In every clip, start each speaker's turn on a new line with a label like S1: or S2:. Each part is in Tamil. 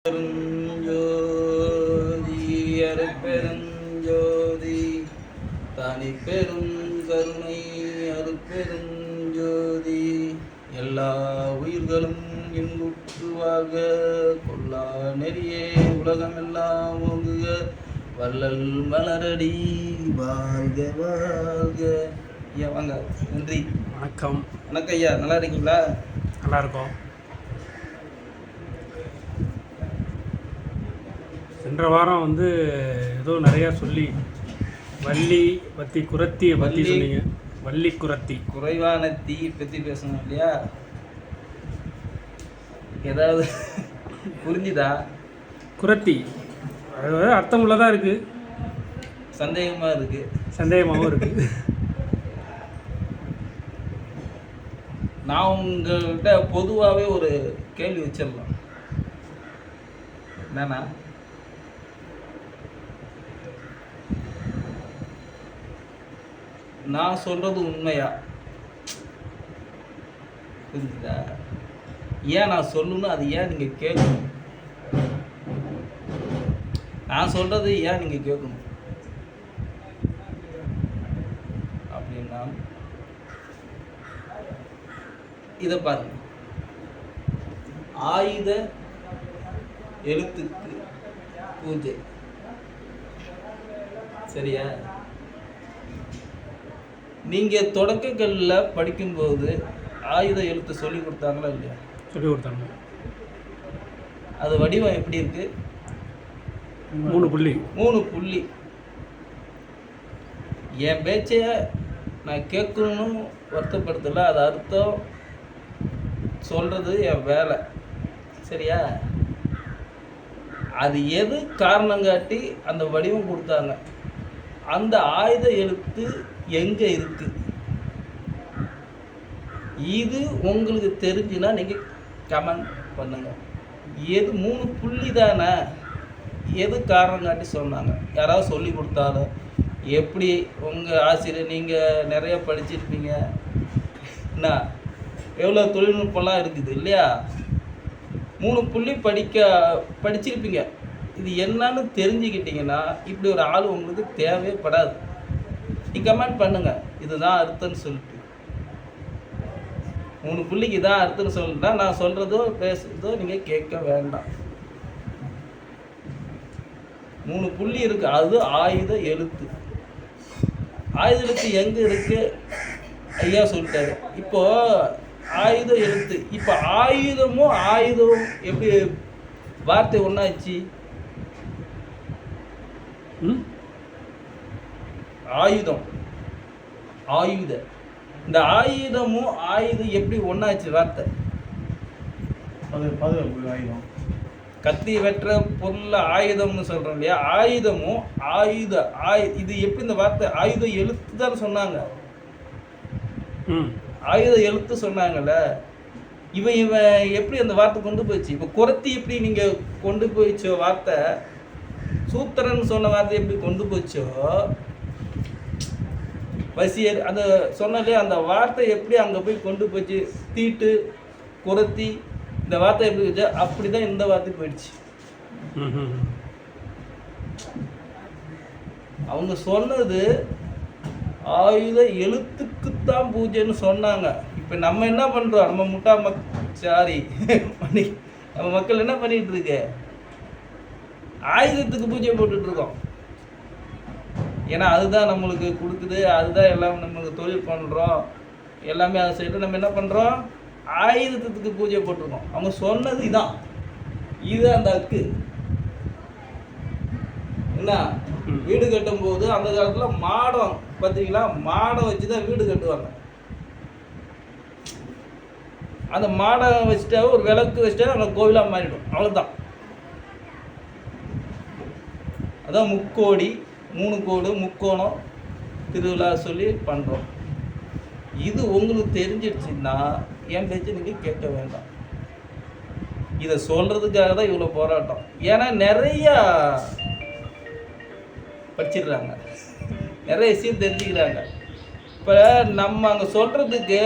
S1: பெருஞ்சோதி அருட்பெருஞ்சோதி தனி பெரும் கருணை அருட்பெருஞ்சோதி எல்லா உயிர்களும் இன்புற்று வாழ்க கொல்லா நெறியே உலகமெல்லாம் ஓங்குக வள்ளல் மலரடி வாழ்க வாழ்க. ஐயா வாங்க. நன்றி.
S2: வணக்கம்.
S1: வணக்கம் ஐயா, நல்லா இருக்கீங்களா?
S2: நல்லா இருக்கோம். சென்ற வாரம் ஏதோ நிறையா சொல்லி வள்ளி பற்றி குரத்தியை பற்றி சொன்னீங்க. வள்ளி குரத்தி,
S1: குறைவான தீ பற்றி பேசணும் இல்லையா? ஏதாவது புரிஞ்சுதா?
S2: குரத்தி அது அர்த்தம் உள்ளதாக இருக்குது,
S1: சந்தேகமாக இருக்குது,
S2: சந்தேகமாகவும் இருக்குது.
S1: நான் உங்கள்கிட்ட பொதுவாகவே ஒரு கேள்வி வச்சிடலாம். என்னன்னா, நான் சொல்றது உண்மையா? புரிஞ்சுதா? ஏன் நான் சொல்லணும், அது ஏன் நீங்க கேட்கணும்? நான் சொல்றது ஏன் நீங்க கேட்கணும் அப்படின்னா, இதை பாருங்க. ஆயுத எழுத்துக்கு பூஜை, சரியா? நீங்க தொடக்கக்கல்ல படிக்கும்போது ஆயுத எழுத்து சொல்லி கொடுத்தாங்களா இல்லையா?
S2: சொல்லி கொடுத்தாங்க.
S1: அது வடிவம் எப்படி இருக்கு?
S2: 3 புள்ளி.
S1: 3 புள்ளி. என் பேச்சைய நான் கேட்கணும்னு வருத்தப்படுத்தல, அது அர்த்தம் சொல்றது என் வேலை, சரியா? அது எது காரணம் காட்டி அந்த வடிவம் கொடுத்தாங்க, அந்த ஆயுத எழுத்து எங்க இருக்கு, இது உங்களுக்கு தெரிஞ்சுன்னா நீங்க கமெண்ட் பண்ணுங்க. எது 3 புள்ளி தானே, எது காரணம் காட்டி சொன்னாங்க? யாராவது சொல்லி கொடுத்தாலும் எப்படி? உங்கள் ஆசிரியர், நீங்கள் நிறைய படிச்சிருப்பீங்க, என்ன எவ்வளோ தொழில்நுட்பம்லாம் இருக்குது இல்லையா? 3 புள்ளி படிச்சிருப்பீங்க. இது என்னன்னு தெரிஞ்சுக்கிட்டீங்கன்னா இப்படி ஒரு ஆள் உங்களுக்கு தேவைப்படாது. நீ கமெண்ட் பண்ணுங்க, இதுதான் அர்த்தம்னு சொல்லிட்டு. 3 புள்ளிக்கு இதான் அர்த்தம்னு சொல்லிட்டா நான் சொல்கிறதோ பேசுறதோ நீங்கள் கேட்க வேண்டாம். 3 புள்ளி இருக்கு, அது ஆயுத எழுத்து. ஆயுத எழுத்து எங்க இருக்கு? ஐயா சொல்லிட்டாரு. இப்போ ஆயுத எழுத்து, இப்போ ஆயுதமும் ஆயுதமும் எப்படி வார்த்தை ஒன்றாச்சு? ஆயுதம், ஆயுத, இந்த ஆயுதமும் ஆயுதம் எப்படி ஒன்றாச்சு வார்த்தை?
S2: ஆயுதம்,
S1: கத்தி வெற்ற பொருள் ஆயுதம்னு சொல்கிறோம் இல்லையா? ஆயுதமும் ஆயுத இது எப்படி இந்த வார்த்தை? ஆயுத எழுத்து தான் சொன்னாங்க, ஆயுத எழுத்து சொன்னாங்கல்ல. இவன் எப்படி அந்த வார்த்தை கொண்டு போயிடுச்சு? இப்போ குரத்தி எப்படி நீங்கள் கொண்டு போயிச்சோ வார்த்தை, சூத்திரன் சொன்ன வார்த்தை எப்படி கொண்டு போச்சோ, வசியர் அந்த சொன்னாலே அந்த வார்த்தை எப்படி அங்கே போய் கொண்டு போச்சு? தீட்டு, குரத்தி, இந்த வார்த்தை எப்படி வச்சா அப்படிதான் இந்த வார்த்தை போயிடுச்சு. அவங்க சொன்னது ஆயுத எழுத்துக்குத்தான் பூஜைன்னு சொன்னாங்க. இப்போ நம்ம என்ன பண்ணுறோம்? நம்ம நம்ம மக்கள் என்ன பண்ணிட்டு இருக்கு? ஆயுதத்துக்கு பூஜை போட்டுட்டு இருக்கோம். ஏன்னா அதுதான் நம்மளுக்கு கொடுக்குது, அதுதான் எல்லாம் நம்மளுக்கு தொழில் பண்ணுறோம், எல்லாமே அதை செய்து நம்ம என்ன பண்ணுறோம்? ஆயுதத்துக்கு பூஜை போட்டிருக்கோம். அவங்க சொன்னது இதான், இது அந்த அக்கு. என்ன, வீடு கட்டும் போது அந்த காலத்தில் மாடம் பார்த்தீங்களா? மாடம் வச்சு தான் வீடு கட்டுவாங்க. அந்த மாடம் வச்சுட்டா, ஒரு விளக்கு வச்சுட்டா அந்த கோவிலாக மாறிடும், அவ்வளோதான். அதான் முக்கோடி, 3 கோடு, முக்கோணம் திருவிழா சொல்லி பண்ணுறோம். இது உங்களுக்கு தெரிஞ்சிடுச்சுன்னா என் பேச்சு நீங்கள் கேட்க வேண்டாம். இதை சொல்கிறதுக்காக தான் இவ்வளோ போராட்டம். ஏன்னா நிறையா படிச்சிடுறாங்க, நிறைய விஷயம் தெரிஞ்சுக்கிறாங்க. இப்போ நம்ம அங்கே சொல்கிறதுக்கு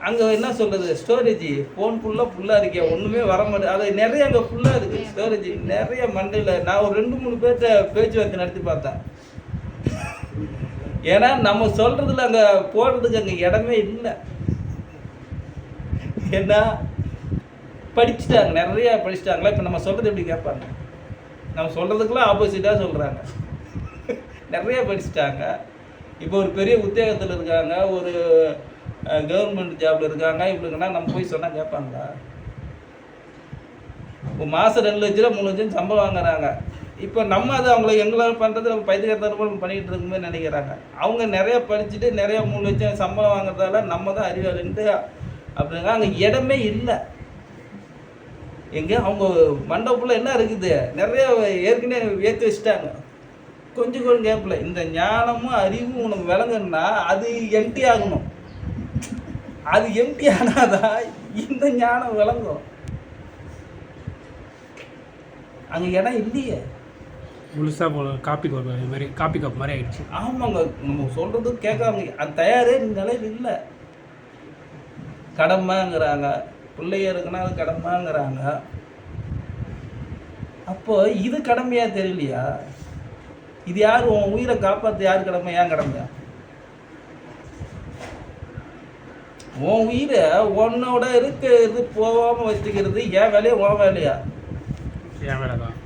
S1: அங்கே என்ன சொல்கிறது, ஸ்டோரேஜ் ஃபோன் ஃபுல்லாக இருக்கேன், ஒன்றுமே வர மாட்டேன். அது நிறைய அங்கே ஃபுல்லாக இருக்குது ஸ்டோரேஜ், நிறைய மண்டையில். நான் ஒரு 2-3 பேர்கிட்ட பேச்சுவார்த்தை நடத்தி பார்த்தேன். ஏன்னா நம்ம சொல்கிறதுல அங்கே போடுறதுக்கு அங்கே இடமே இல்லை. ஏன்னா படிச்சுட்டாங்க, நிறையா படிச்சுட்டாங்களா. இப்போ நம்ம சொல்கிறது எப்படி கேட்பாங்க, நம்ம சொல்கிறதுக்கெல்லாம் ஆப்போசிட்டாக சொல்கிறாங்க. நிறையா படிச்சுட்டாங்க, இப்போ ஒரு பெரிய உத்தியோகத்தில் இருக்காங்க, ஒரு கவர்மெண்ட் ஜாபில் இருக்காங்க. இப்படின்னா நம்ம போய் சொன்னால் கேட்பாங்களா? இப்போ மாதம் 2 லட்ச ரூபா 3 லட்சம் சம்பளம் வாங்குறாங்க. இப்போ நம்ம அது அவங்கள எங்களால் பண்ணுறது நம்ம பைத்தியக்காரத்தனமாக பண்ணிகிட்டு இருக்கும்போது நினைக்கிறாங்க. அவங்க நிறையா படிச்சுட்டு நிறையா 3 லட்சம் சம்பளம் வாங்குறதால நம்ம தான் அறிவாளின்ட்டு அப்படிங்க. அங்கே இடமே இல்லை. எங்கே அவங்க மண்டபத்தில் என்ன இருக்குது, நிறைய ஏற்கனவே ஏற்றி வச்சுட்டாங்க. கொஞ்சம் கேப்பில் இந்த ஞானமும் அறிவும் உனக்கு விளங்குன்னா அது எம்டி ஆகணும். அது எம்டி ஆனாதான் இந்த ஞானம் விளங்கும். அங்கே இடம் இல்லையே,
S2: முழுசாக போல காப்பி கப் மாதிரி, காப்பி கப் மாதிரி ஆயிடுச்சு.
S1: ஆமாங்க, நம்ம சொல்கிறது கேட்காம அது தயாரே நிலையில் இல்லை. கடமைங்கிறாங்க, பிள்ளைய இருக்குன்னா அது கடமைங்கிறாங்க. அப்போ இது கடமையா தெரியலையா? இது யார் உன் உயிரை காப்பாற்ற யார் கடமை, ஏன் கடமையா? உன் உயிரை உன்னோட இருக்கிறது போகாமல் வச்சுக்கிறது ஏன் வேலையா உன் வேலையா?
S2: ஏன் வேலை தான்.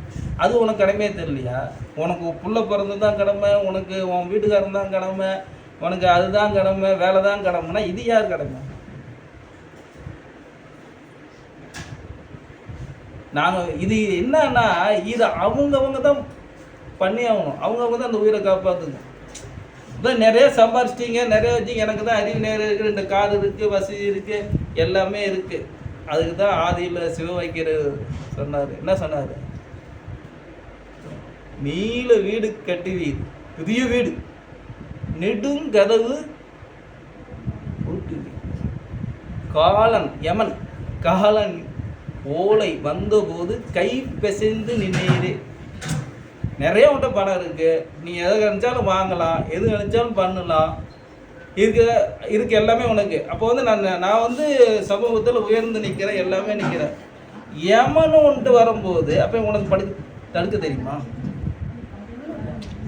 S1: அது உனக்கு கடமையே தெரியலையா? உனக்கு புள்ள பிறந்து தான் கடமை, உனக்கு உன் வீட்டுக்காரன் தான் கடமை, உனக்கு அதுதான் கடமை, வேலை தான் கடமைனா இது யார் கடமை? நாங்கள் இது என்னன்னா இது அவங்கவுங்க தான் பண்ணி ஆகணும். அவங்கவுங்க தான் அந்த உயிரை காப்பாற்றுங்க. இப்போ நிறைய சம்பாரிச்சிட்டிங்க, நிறைய வச்சிங்க, எனக்கு தான் அறிவு நேரம் இருக்குது, இந்த கார் இருக்குது, வசதி இருக்குது, எல்லாமே இருக்குது. அதுக்கு தான் ஆதியில் சிவவைக்கிறது சொன்னார். என்ன சொன்னார்? நீல வீடு கட்டுவீர், புதிய வீடு, நெடுங்கதவு காலன் யமன் காலன் ஓலை வந்தபோது கை பிசைந்து நின்னீரே. நிறைய உன்ட்ட பணம் இருக்குது, நீ எதை நினச்சாலும் வாங்கலாம், எது நினச்சாலும் பண்ணலாம், இதுக்கு எல்லாமே உனக்கு. அப்போ வந்து நான் வந்து சமூகத்தில் உயர்ந்து நிற்கிறேன், எல்லாமே நிற்கிறேன். யமனுன்ட்டு வரும்போது அப்போ உனக்கு தடுக்க தெரியுமா?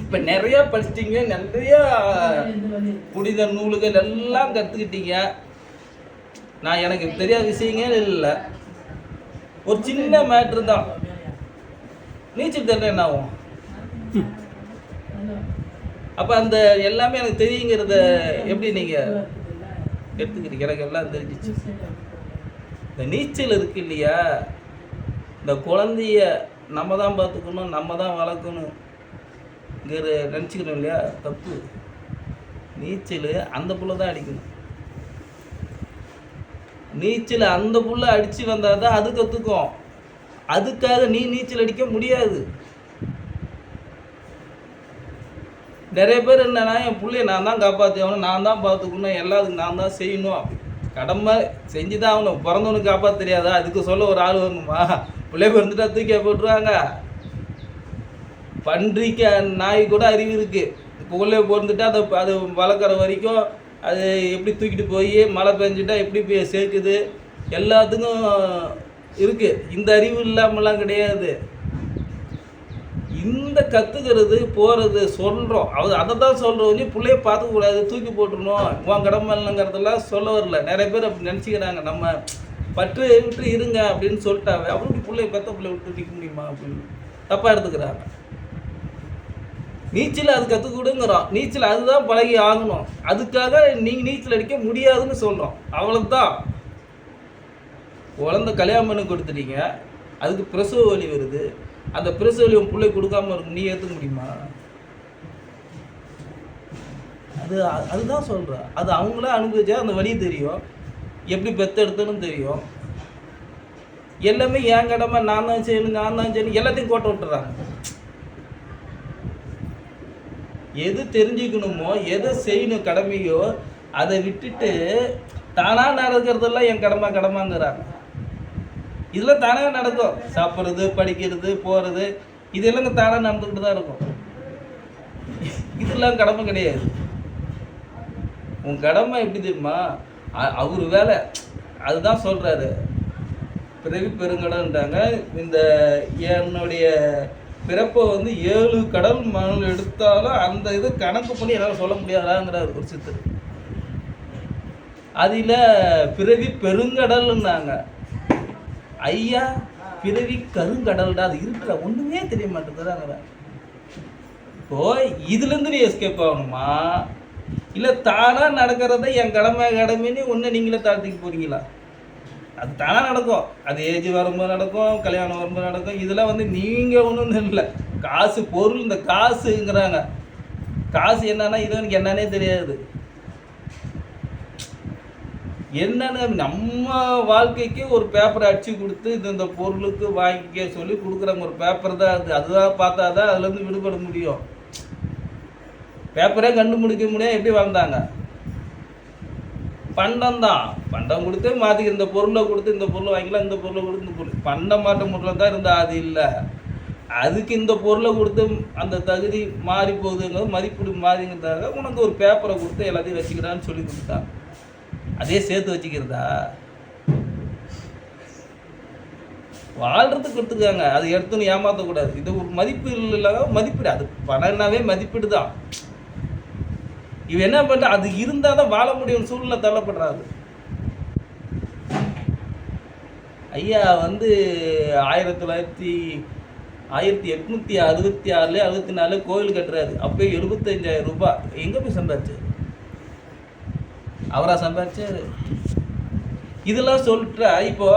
S1: இப்போ நிறையா படிச்சிட்டிங்க, நிறையா புனித நூல்கள் எல்லாம் கற்றுக்கிட்டீங்க. நான் எனக்கு தெரியாத விஷயங்கள் இல்லை, ஒரு சின்ன மேட்ரு தான். நீச்சல் தெரியல என்ன ஆகும்? அப்போ அந்த எல்லாமே எனக்கு தெரியுங்கிறத எப்படி நீங்கள் எடுத்துக்கிட்டீங்க? எனக்கு எல்லாம் தெரிஞ்சிச்சு. இந்த நீச்சல் இருக்கு இல்லையா, இந்த குழந்தைய நம்ம தான் பார்த்துக்கணும், நம்ம தான் வளர்க்கணும் நினச்சிக்கணும் இல்லையா? தப்பு. நீச்சல் அந்த புள்ள தான் அடிக்கணும். நீச்சல் அந்த புள்ள அடித்து வந்தால் தான் அது கற்றுக்கும். அதுக்காக நீ நீச்சல் அடிக்க முடியாது. நிறைய பேர் என்னன்னா, என் பிள்ளைய நான் தான் காப்பாற்றி ஆகணும், நான் தான் பார்த்துக்கணும், எல்லாத்துக்கும் நான் தான் செய்யணும், கடமை செஞ்சு தான் ஆகணும். பிறந்தவனுக்கு காப்பாற்ற தெரியாதா? அதுக்கு சொல்ல ஒரு ஆள் வேணுமா? பிள்ளைய பிறந்துட்டா தூக்கி போட்டுருவாங்க. பன்றிக்கு நாய் கூட அறிவு இருக்குது. பிள்ளைய பிறந்துட்டா அது வளர்க்குற வரைக்கும் அது எப்படி தூக்கிட்டு போய் மழை பெஞ்சிட்டா எப்படி போய் சேர்க்குது, எல்லாத்துக்கும் இருக்குது. இந்த அறிவு இல்லாமலாம் கிடையாது. இந்த கற்றுக்கிறது போகிறது சொல்கிறோம், அதை தான் சொல்கிறோம். பிள்ளைய பார்த்துக்கூடாது, தூக்கி போட்டுருணும், உன் கடமை இல்லைங்கிறதெல்லாம் சொல்ல வரல. நிறைய பேர் அப்படி நினச்சிக்கிறாங்க. நம்ம பற்று விட்டு இருங்க அப்படின்னு சொல்லிட்டாவே அப்படி பிள்ளைய பெற்ற பிள்ளை விட்டு நிற்க முடியுமா அப்படின்னு தப்பாக எடுத்துக்கிறாங்க. நீச்சல் அது கற்றுக்கூடுங்கிறோம், நீச்சல் அதுதான் பழகி ஆகணும். அதுக்காக நீங்கள் நீச்சல் அடிக்க முடியாதுன்னு சொல்கிறோம், அவ்வளோதான். குழந்தை கல்யாணம் பண்ணி கொடுத்துட்டீங்க, அதுக்கு பிரசவ வலி வருது, அந்த பிரசவ வலி உன் பிள்ளை கொடுக்காம இருக்கும், நீ ஏற்றுக்க முடியுமா? அதுதான் சொல்கிறேன். அது அவங்களே அனுபவிச்சா அந்த வலி தெரியும், எப்படி பெற்றெடுத்தனும் தெரியும். எல்லாமே என் கடமை, நான் தான் செய்யணும், நான் தான் செய்யணும், எல்லாத்தையும் கோட்டை விட்டுறாங்க. எது தெரிஞ்சுக்கணுமோ, எதை செய்யணும் கடமையோ அதை விட்டுட்டு தானாக நடக்கிறதெல்லாம் என் கடமைங்கிறாங்க. இதெல்லாம் தானாக நடக்கும். சாப்பிட்றது, படிக்கிறது, போகிறது, இதெல்லாம் தானாக நடந்துக்கிட்டு தான் இருக்கும். இதெல்லாம் கடமை கிடையாது. உன் கடமை எப்படி தெரியுமா? அவர் வேலை அதுதான் சொல்கிறாரு. பிறவி பெருங்கடல்ன்றாங்க. இந்த என்னுடைய பிறப்பை வந்து 7 கடல் மணல் எடுத்தாலும் அந்த இது கணக்கு பண்ணி என்னால் சொல்ல முடியாதாங்கிறார் ஒரு சித்தர். அதில் பிறவி பெருங்கடல்னாங்க. ஐயா பிறவி கருங்கடல்டா, அது இருக்கிற ஒன்றுமே தெரிய மாட்டேங்குதுதாங்கிற. இப்போ இதுலேருந்து நீ எஸ்கேப் ஆகணுமா, இல்லை தானாக நடக்கிறத என் கடமைன்னு ஒன்று நீங்களே தாழ்த்திக்கு போகிறீங்களா? அது தானாக நடக்கும். அது ஏஜ் வரும்போது நடக்கும், கல்யாணம் வரும்போது நடக்கும். இதெல்லாம் வந்து நீங்கள் ஒன்றும் இல்லை. காசு பொருள், இந்த காசுங்கிறாங்க. காசு என்னன்னா இது எனக்கு என்னன்னே தெரியாது. என்னன்னு நம்ம வாழ்க்கைக்கு ஒரு பேப்பரை அடிச்சு கொடுத்து இந்த பொருளுக்கு வாங்கிக்க சொல்லி கொடுக்குறாங்க. ஒரு பேப்பர் தான் அது. அதுதான் பார்த்தா தான் அதுலேருந்து விடுபட முடியும். பேப்பரே கண்டுபிடிக்க முடியாது. எப்படி வாழ்ந்தாங்க? பண்டம் தான். பண்டம் கொடுத்து மாற்றிக்க, இந்த பொருளை கொடுத்து இந்த பொருளை வாங்கிக்கலாம், இந்த பொருளை கொடுத்து இந்த பொருள் பண்டம் மாட்ட முறையில் தான் இருந்தால் அது இல்லை. அதுக்கு இந்த பொருளை கொடுத்து அந்த தகுதி மாறி போகுதுங்கிறது மதிப்பீடு மாறிங்கிறதாக உனக்கு ஒரு பேப்பரை கொடுத்து எல்லாத்தையும் வச்சுக்கிறான்னு சொல்லி கொடுத்தாங்க. அதே சேர்த்து வச்சுக்கிறதா? வாழ்கிறதுக்கு கொடுத்துருக்காங்க. அது எடுத்துன்னு ஏமாற்றக்கூடாது. இது ஒரு மதிப்பு இல்லாத மதிப்பீடு. அது பணம்னாவே மதிப்பீடு தான். இவன் என்ன பண்ண, அது இருந்தால் தான் வாழ முடியும் சூழ்நிலை தள்ளப்படுறாரு. ஐயா வந்து 1866 64 கோவில் கட்டுறாரு. அப்போ 75,000 ரூபாய் எங்கே போய் சம்பாதிச்சாரு? அவரா சம்பாதிச்சாரு? இதெல்லாம் சொல்லிட்டா இப்போ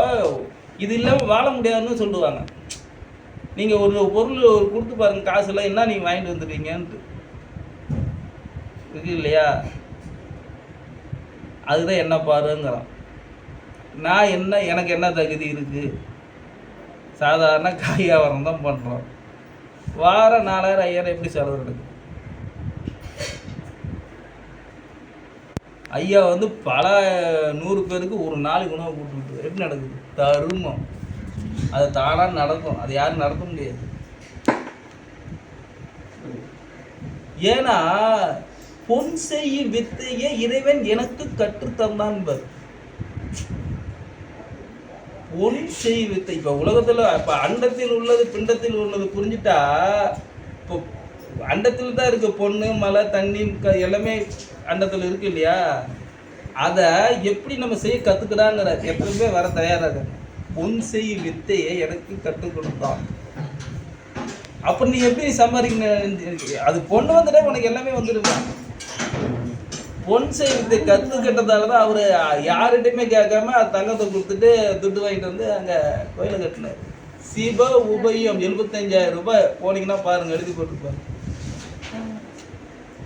S1: இது இல்லாமல் வாழ முடியாதுன்னு சொல்லுவாங்க. நீங்கள் ஒரு பொருள் ஒரு கொடுத்து பாருங்கள், காசுலாம் என்ன நீங்கள் வாங்கிட்டு வந்துடுவீங்கன்ட்டு இருக்கு இல்லையா? அதுதான் என்ன பாருங்கிறான். நான் என்ன, எனக்கு என்ன தகுதி இருக்குது? சாதாரண காய் வியாபாரம் தான் பண்ணுறோம். வாரம் 4000 5000 எப்படி செலவு நடக்குது? ஐயா வந்து பல 100 பேருக்கு ஒரு நாளைக்கு உணவு போட்டுக்கிட்டு எப்படி நடக்குது? தருமம். அது தானாக நடக்கும். அது யாரும் நடத்த முடியாது. ஏன்னா பொன் செய்யும் வித்தையே இறைவன் எனக்கு கற்றுத்தந்தான். பொன் செய் வித்தை. இப்போ உலகத்தில் இப்போ அண்டத்தில் உள்ளது பிண்டத்தில் உள்ளது புரிஞ்சுட்டா, இப்போ அண்டத்தில் தான் இருக்குது. பொண்ணு மலை தண்ணி எல்லாமே அண்டத்தில் இருக்கு இல்லையா? அதை எப்படி நம்ம செய்ய கற்றுக்கிடாங்கிற எத்தனை பேர் வர தயாராக. பொன் செய் வித்தையை எனக்கு கற்றுக் கொடுத்தான். அப்போ நீ எப்படி சம்பாதிக்கணும்? அது பொண்ணு வந்துட்டே உனக்கு எல்லாமே வந்துடுங்க. பொன் செய் வித்தை கற்றுக்கிட்டதால தான் அவர் யார்கிட்டையுமே கேட்காம தங்கத்தை கொடுத்துட்டு துட்டு வாங்கிட்டு வந்து அங்கே கோயிலை கட்டினார். சிவ உபயம் 75,000 ரூபாய் போனீங்கன்னா பாருங்கள், எழுதி போட்டுருப்பாங்க.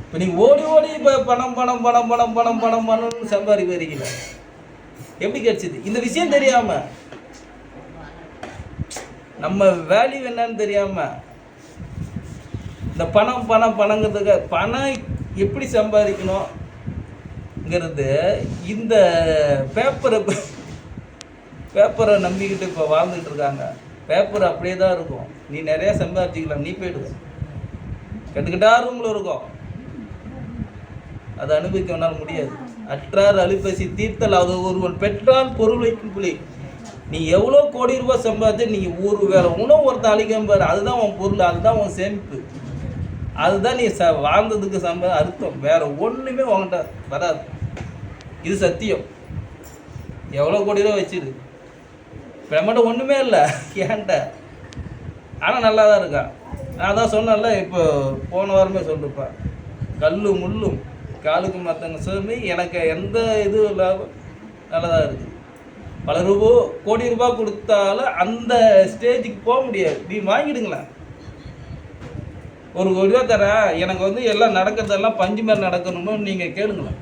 S1: இப்போ நீங்கள் ஓடி இப்போ பணம்னு சம்பாதிக்க வரீங்களா? எப்படி கிடைச்சிது? இந்த விஷயம் தெரியாமல், நம்ம வேல்யூ என்னன்னு தெரியாமல், இந்த பணங்கிறதுக்கு பணம் எப்படி சம்பாதிக்கணுங்கிறது இந்த பேப்பரை நம்பிக்கிட்டு இப்போ வாழ்ந்துட்டு இருக்காங்க. பேப்பர் அப்படியே தான் இருக்கும். நீ நிறையா சம்பாதிச்சிக்கலாம், நீ போயிடுவ. கட்டுக்கிட்டா ரூமில் இருக்கும். அதை அனுபவிக்க வேணாலும் முடியாது. அற்றார் அழிப்பசி தீர்த்தல் அது ஒருவன் பெற்றால் பொருள் வைக்கும் புலி. நீ எவ்வளோ கோடி ரூபாய் சம்பாதிச்சு நீங்கள் ஒரு வேலை உணவு ஒருத்தன் அழிக்கம்பாரு, அதுதான் உன் பொருள், அதுதான் உன் சேமிப்பு, அதுதான் நீ வாழ்ந்ததுக்கு அர்த்தம். வேற ஒன்றுமே உங்கள்கிட்ட வராது. இது சத்தியம். எவ்வளோ கோடி ரூபா வச்சிரு, இப்போ நம்மகிட்ட ஒன்றுமே இல்லை ஏன்ட்ட. ஆனால் நல்லா தான் இருக்கான். நான் தான் சொன்னேன்ல, இப்போ போன வாரமே சொல்லிருப்பேன், கல்லும் முள்ளும் காலுக்கு மற்றவங்க சேர்ந்து எனக்கு எந்த இதுவும் இல்லாமல் நல்லதாக இருக்குது. பல கோடி ரூபாய் கொடுத்தாலும் அந்த ஸ்டேஜுக்கு போக முடியாது. நீ வாங்கிடுங்களேன். 1 கோடி ரூபா தரேன், எனக்கு வந்து எல்லாம் நடக்கிறதெல்லாம் பஞ்சு மாதிரி நடக்கணும்னு நீங்கள் கேளுங்களேன்.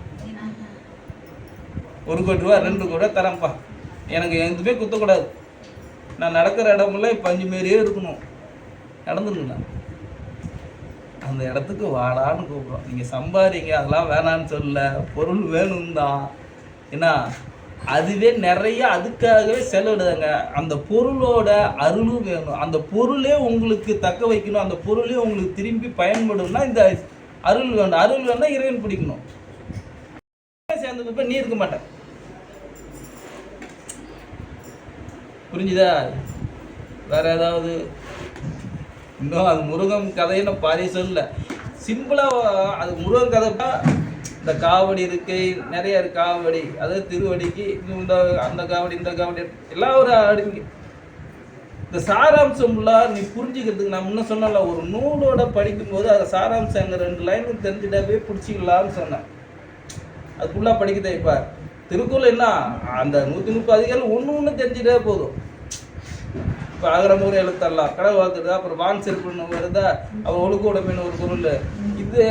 S1: 1 கோடி ரூபா 2 கோடி ரூபா தரேன்ப்பா, எனக்கு எதுவுமே குத்தக்கூடாது, நான் நடக்கிற இடமெல்லாம் பஞ்சு மாரியே இருக்கணும், நடந்துருங்களா? அந்த இடத்துக்கு வாடான்னு கூப்பிட்றோம். நீங்கள் சம்பாதிங்க, அதெல்லாம் வேணான்னு சொல்ல, பொருள் வேணும் தான். ஏன்னா அதுவே நிறைய அதுக்காகவே செலவிடுதாங்க. அந்த பொருளோட அருளும் வேணும். அந்த பொருளே உங்களுக்கு தக்க வைக்கணும், அந்த பொருளே உங்களுக்கு திரும்பி பயன்படும்னா இந்த அருள் வேணும். அருள் வேணும்னா இறைவன் பிடிக்கணும். சேர்ந்து போய் நீ இருக்க மாட்டேன். புரிஞ்சுதா? வேற ஏதாவது இன்னும் அது முருகன் கதைன்னு பாதி சொல்லல, சிம்பிளாக அது முருகன் கதை. இந்த காவடி இருக்கு, நிறைய இருக்கு காவடி, அதாவது திருவடிக்கு இந்த அந்த காவடி இந்த காவடி எல்லாம் ஒரு அடுங்கி. இந்த சாராம்சம்லாம் நீ புரிஞ்சுக்கிறதுக்கு நான் முன்ன சொன்னல, ஒரு நூலோட படிக்கும்போது அது சாராம்சம் அங்கே 2 லைன் தெரிஞ்சுட்டாவே பிடிச்சிக்கலாம்னு சொன்னேன். அது ஃபுல்லாக படிக்க இப்போ திருக்குறள் என்ன அந்த 130 அதிகாரம் ஒன்று தெரிஞ்சுட்டே போதும். இப்போ அகரமுறை எழுத்தரலாம், கடவுள் வாழ்த்துட்டு, அப்புறம் வான் சிறப்புன்னு வருதா, அவர் ஒழுக்க உடமைன்னு ஒரு பொருள் இது.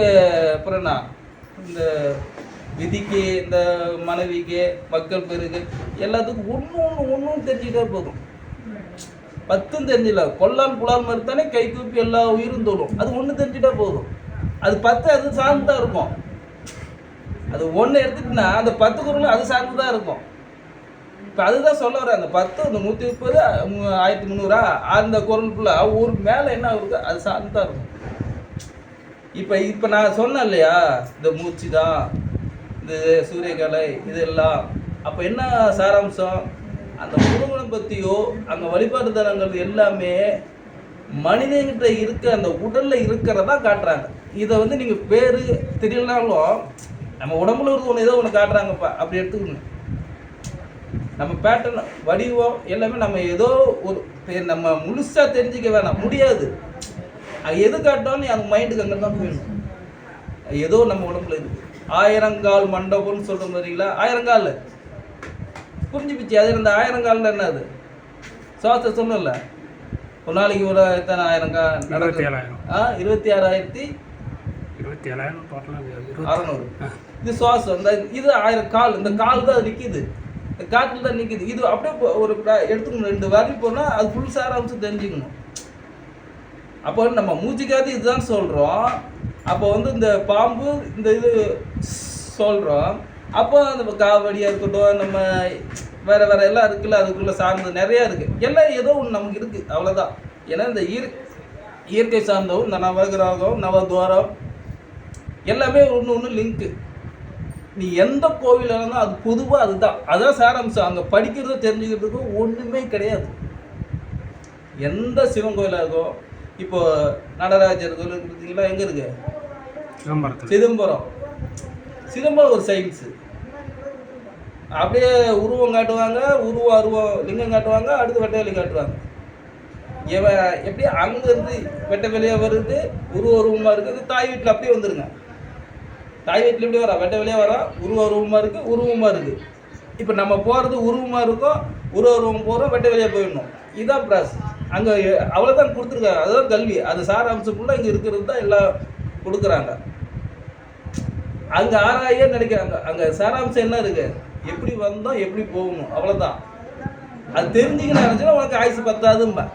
S1: அப்புறம் என்ன இந்த விதிக்கு, இந்த மனைவிக்கு, மக்கள் பெருக்கு எல்லாத்துக்கும் ஒன்றும் தெரிஞ்சுட்டே போதும். 10 தெரிஞ்சிடல, கொல்லான் புலால் மாதிரி தானே கை கூப்பி எல்லா உயிரும் தோணும். அது ஒன்று தெரிஞ்சுட்டா போதும். அது 10 அது சார்ந்து தான் இருக்கும். அது ஒன்று எடுத்துட்டுனா அந்த 10 குறளும் அது சார்ந்து தான் இருக்கும். இப்போ அதுதான் சொல்ல வரேன். அந்த 10 அந்த 130 1300 அந்த குறளுக்குள்ள ஒரு மேலே என்ன இருக்கோ அது சார்ந்து தான் இருக்கும். இப்போ நான் சொன்னேன் இல்லையா, இந்த மூச்சு தான், இந்த சூரியகலை இதெல்லாம். அப்போ என்ன சாராம்சம்? அந்த முருகனை பற்றியோ அங்கே வழிபாட்டு தலங்கள் எல்லாமே மனிதன்கிட்ட இருக்க அந்த உடலில் இருக்கிறதா காட்டுறாங்க. இதை வந்து நீங்கள் பேர் தெரியலனாலும் நம்ம உடம்புல இருக்கு ஒன்று ஏதோ ஒன்று காட்டுறாங்கப்பா, அப்படி எடுத்துக்கணும். நம்ம பேட்டர்ன் வடிவம் எல்லாமே நம்ம ஏதோ ஒரு நம்ம முழுசாக தெரிஞ்சிக்க வேணாம், முடியாது. அது எது காட்டாலும் அந்த மைண்டுக்கு அங்கே தான் போயிடணும். ஏதோ நம்ம உடம்புல இருக்கு. 1000 கால் மண்டபம்னு சொல்கிறோம் பார்த்தீங்களா, 1000 கால் புரிஞ்சு போச்சு. அது இந்த 1000 காலில் என்ன அது சுவாச சொல்லல. ஒரு நாளைக்கு ஒரு எத்தனை 1000 கால்? 26,600 இது சுவாசம். இந்த இது 1000 கால். இந்த கால் தான் நிற்கிது, இந்த காற்றில் தான் நிற்கிது. இது அப்படியே ஒரு எடுத்துக்கணும், 2 வாரி போனால் அது ஃபுல் சாராம்சம் தெரிஞ்சுக்கணும். அப்போ நம்ம மூச்சுக்காது இதுதான் சொல்கிறோம். அப்போ வந்து இந்த பாம்பு இந்த இது சொல்கிறோம். அப்போ அந்த காவடியாக இருக்கட்டும், நம்ம வேறு எல்லாம் இருக்குல்ல, அதுக்குள்ளே சார்ந்தது நிறையா இருக்குது. எல்லாம் ஏதோ ஒன்று நமக்கு இருக்குது, அவ்வளோதான். ஏன்னா இந்த இயற்கை சார்ந்தவும் இந்த நவகிரகம் நவத்வாரம் எல்லாமே ஒன்று லிங்க்கு. நீ எந்த கோவிலில் இருந்தால் அது பொதுவாக அதுதான் சாராம்சம். அங்கே படிக்கிறதோ தெரிஞ்சுக்கிறதுக்கும் ஒன்றுமே கிடையாது. எந்த சிவன் கோயிலாக இருக்கும், இப்போ நடராஜர் கோயில் பார்த்தீங்களா, எங்கே இருக்கு? சிதம்பரம் ஒரு சயின்ஸு. அப்படியே உருவம் காட்டுவாங்க, அருவம் லிங்கம் காட்டுவாங்க, அடுத்து வெட்ட வெளி காட்டுவாங்க. எப்படி அங்கேருந்து வெட்ட வெளியாக வருது, உருவமாக இருக்குது. தாய் வீட்டில் அப்படியே வந்துருங்க, தாய் வீட்டில் எப்படி வரா, வெட்ட வெளியாக வரா, உருவமாக இருக்குது. இப்போ நம்ம போகிறது உருவமாக இருக்கும், உருவம் போகிறோம், வெட்ட வெளியாக போயிடணும். இதுதான் ப்ராசஸ். அங்கே அவ்வளோதான் கொடுத்துருக்காங்க. அதுதான் கல்வி. அது சாராம்சம் ஃபுல்லாக இங்கே இருக்கிறது தான் எல்லாம் கொடுக்குறாங்க. அங்கே ஆராய நினைக்கிறாங்க. அங்கே சாராம்சம் என்ன இருக்குது, எப்படி வந்தோம் எப்படி போகணும், அவ்வளோதான். அது தெரிஞ்சுக்கணும் நினச்சா உனக்கு ஆயுசு பத்தாதும்பா.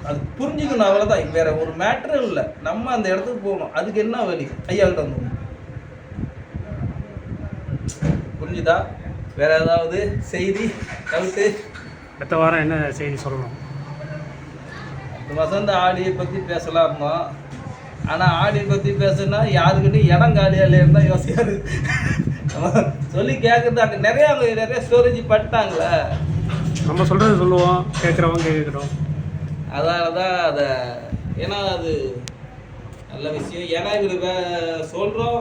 S1: அது புரிஞ்சுக்கணும், அவ்வளோதான். வேற ஒரு மேட்டரும் இல்லை. நம்ம அந்த இடத்துக்கு போகணும். அதுக்கு என்ன வழி? ஐயா கிட்ட வந்து புரிஞ்சுதா? வேற ஏதாவது செய்தி கருத்து?
S2: அடுத்த வாரம் என்ன செய்தி சொல்லணும்?
S1: இந்த வசந்த ஆடியை பற்றி பேசலாமா? ஆனால் ஆடியை பற்றி பேசுனா யாருக்கிட்டையும் இடம் காலியாக இல்லைன்னு தான் யோசிக்காது. சொல்லி கேட்குறது அங்கே நிறைய ஸ்டோரேஜ் பண்ணிட்டாங்களே.
S2: நம்ம சொல்கிறது சொல்லுவோம், கேட்குறவங்க கேட்குறோம்.
S1: அதனால தான் அதை, ஏன்னா அது நல்ல விஷயம். ஏன்னா இவர் சொல்கிறோம்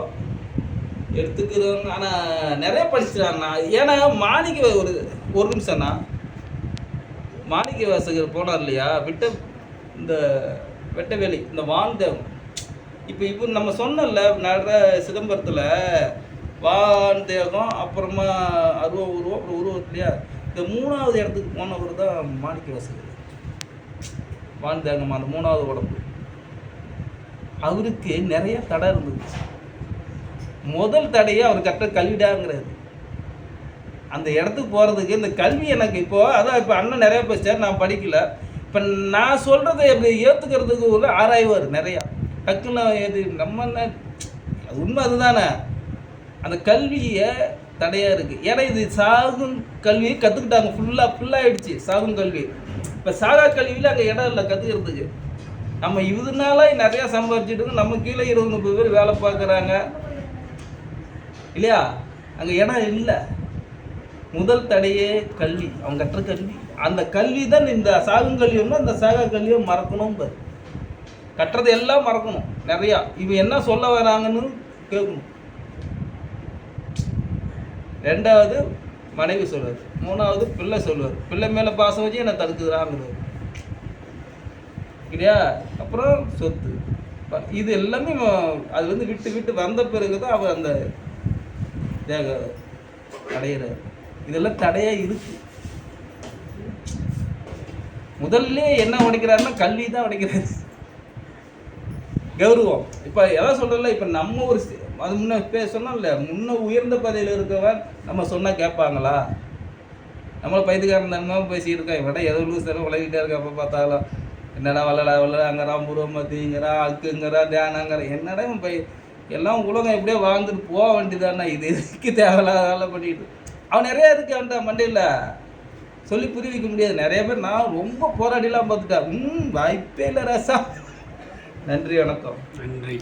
S1: எடுத்துக்கிறோம். ஆனால் நிறைய படிச்சுட்டாங்கண்ணா. ஏன்னா மாணிக்க ஒரு நிமிஷம்ண்ணா, மாணிக்க வாசகர் போனார் இல்லையா, இந்த வெட்டவேலி, இந்த வான்தேவம். இப்போ நம்ம சொன்னல சிதம்பரத்தில் வான்தேகம், அப்புறமா உருவம், அப்புறம் உருவம் இல்லையா, இந்த 3வது இடத்துக்கு போனவர் தான் மாணிக்க வாசகர். வான்தேகம் அந்த 3வது உடம்பு. அவருக்கு நிறைய தடை இருந்துச்சு. முதல் தடையே அவர் கட்ட கல்விடாங்கிறது. அந்த இடத்துக்கு போகிறதுக்கு இந்த கல்வி எனக்கு அதான் இப்போ அண்ணன் நிறைய பேசிட்டார், நான் படிக்கல. இப்போ நான் சொல்கிறத எப்படி ஏற்றுக்கிறதுக்கு ஒரு ஆராய்வார் நிறையா. டக்குன்னு எது நம்ம அது உண்மை அதுதானே. அந்த கல்வியை தடையாக இருக்குது. ஏன்னா இது சாகும் கல்வி கற்றுக்கிட்டாங்க, ஃபுல்லாகிடுச்சு சாகும் கல்வி. இப்போ சாகா கல்வியில் அங்கே இடம் இல்லை கற்றுக்கிறதுக்கு. நம்ம இதனால நிறையா சம்பாதிச்சுட்டு நம்ம கீழே 20-30 பேர் வேலை பார்க்குறாங்க இல்லையா, அங்கே இடம் இல்லை. முதல் தடையே கல்வி, அவங்க கற்ற கல்வி. அந்த கல்வி தான் இந்த சாகும் கல்வியும் அந்த சாகா கல்வியும் மறக்கணும் பாரு. கட்டுறது எல்லாம் மறக்கணும் நிறையா. இவன் என்ன சொல்ல வராங்கன்னு கேட்கணும். ரெண்டாவது மனைவி சொல்வார், மூணாவது பிள்ளை சொல்வார். பிள்ளை மேலே பாசம் வச்சு என்னை தடுக்குறாங்கிறது இல்லையா. அப்புறம் சொத்து, இது எல்லாமே அது வந்து விட்டு விட்டு வந்த பிறகு தான் அவர் அந்த தேக அடையிறார். இதெல்லாம் தடையாக இருக்கு. முதல்ல என்ன உடைக்கிறாருன்னா கல்வி தான் உடைக்கிறாரு. கௌரவம். இப்போ எதாவது சொல்கிறல, இப்போ நம்ம ஒரு அது முன்ன சொன்னோம்ல, முன்ன உயர்ந்த பதவியில் இருக்கவன் நம்ம சொன்னால் கேட்பாங்களா? நம்மளை பைத்துக்காரன் தன்மை பேசிகிட்டு இருக்கோம். இவட எதோ லூசார உலகிட்டே இருக்க. அப்போ பார்த்தாலும் என்னடா வள்ளலாங்கிறான், புருவமத்திங்கிறான், அக்குங்கிறான், தியானங்கிறான். என்னடா எல்லாம் உலகம் எப்படியோ வாழ்ந்துட்டு போக வேண்டியதானே. இது எதுக்கு தேவையில்லாத வேலை பண்ணிட்டு அவன் நிறையா இருக்கு. அவன்கிட்ட மண்டையில் சொல்லி புரிய வைக்க முடியாது. நிறைய பேர் நான் ரொம்ப போராடிலாம் பார்த்துட்டேன். வாய்ப்பே இல்லை ராசா. நன்றி, வணக்கம்.
S2: நன்றி.